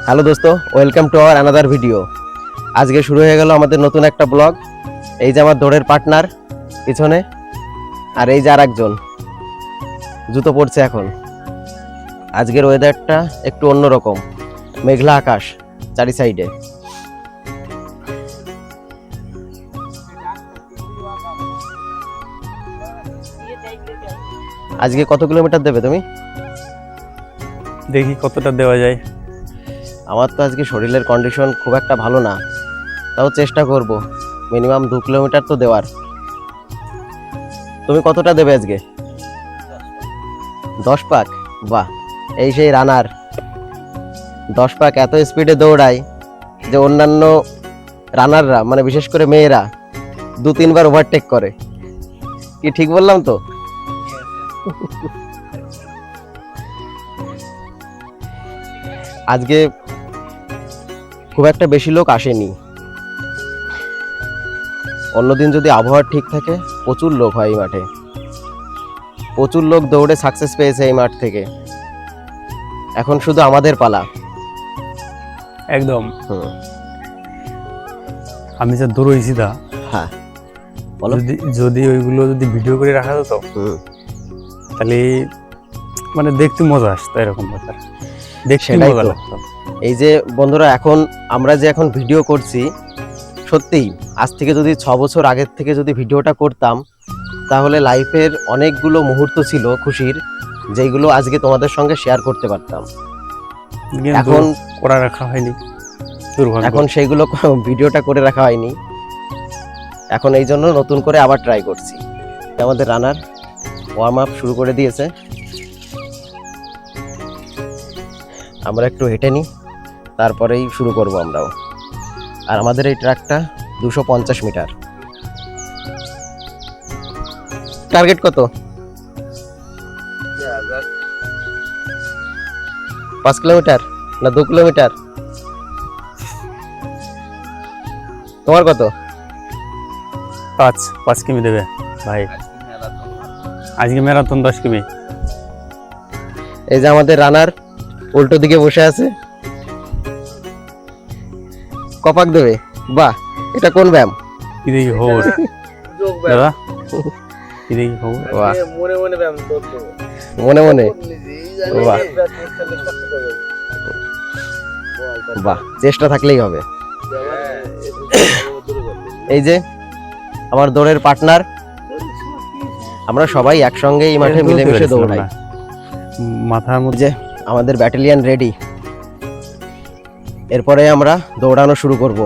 Hello দোস্ত, welcome to our another video. আজকে শুরু হয়ে গেল আমাদের নতুন একটা ব্লগ। এই যে আমার দৌড়ের পার্টনার পিছনে, আর এই যে আর একজন জুতো পড়ছে এখন। আজকের ওয়েদারটা একটু অন্যরকম, মেঘলা আকাশ চারি সাইডে। আজকে কত কিলোমিটার দেবে তুমি? দেখি কতটা দেওয়া যায়। আমার তো আজকে শরীরের কন্ডিশন খুব একটা ভালো না, তাও চেষ্টা করব মিনিমাম 2 কিলোমিটার তো দেওয়ার। তুমি কতটা দেবে আজকে? 10 পাক? বাহ, এই সেই রানার। 10 পাক এত স্পিডে দৌড়ায় যে অন্যান্য রানাররা, মানে বিশেষ করে মেয়েরা 2-3 বার ওভারটেক করে। কি ঠিক বললাম তো? আজকে খুব একটা বেশি লোক আসেনি। অন্যদিন যদি আবহাওয়া ঠিক থাকে প্রচুর লোক হয় এই মাঠে, প্রচুর লোক দৌড়ে সাকসেস পেয়েছে এই মাঠ থেকে। এখন শুধু আমাদের পালা। একদম। আমি যা দৌড়ইছি দা, হ্যাঁ বলো। যদি ওইগুলো যদি ভিডিও করে রাখা যেত তাহলে মানে দেখতে মজা আসতো, এরকম ব্যাপার দেখতে সেটাই মজা তো। লাগতো। এই যে বন্ধুরা, আমরা যে এখন ভিডিও করছি, সত্যিই আজ থেকে যদি 6 বছর আগের থেকে যদি ভিডিওটা করতাম, তাহলে লাইফের অনেকগুলো মুহূর্ত ছিল খুশির, যেগুলো আজকে তোমাদের সঙ্গে শেয়ার করতে পারতাম। কিন্তু এখন করা রাখা হয়নি, দুর্ভাগ্য। এখন সেইগুলো ভিডিওটা করে রাখা হয়নি। এখন এই জন্য নতুন করে আবার ট্রাই করছি। আমাদের রানার ওয়ার্ম আপ শুরু করে দিয়েছে। আমরা একটু হেঁটে নিই, তারপরেই শুরু করব আমরাও। আর আমাদের এই ট্র্যাকটা 250 মিটার। টার্গেট কত? 5 কিলোমিটার না 2 কিলোমিটার? তোমার কত? 5 কিমি দেবে ভাই। আজকে ম্যারাথন 10 কিমি। এই যে আমাদের রানার উল্টো দিকে বসে আছে, কপাক দেবে। বাহ, এটা কোন ব্যায়াম? কি দেখি খবর দাদা, কি দেখি খবর? বাহ, মনে মনে ব্যায়াম করতে মনে মনে। বাহ বাহ, চেষ্টা থাকলেই হবে। এই যে আমার দৌড়ের পার্টনার, আমরা সবাই একসঙ্গে এই মাঠে মিলেমিশে দৌড়াই। মাথার মধ্যে যে আমাদের ব্যাটালিয়ন রেডি, এরপরে আমরা দৌড়ানো শুরু করব।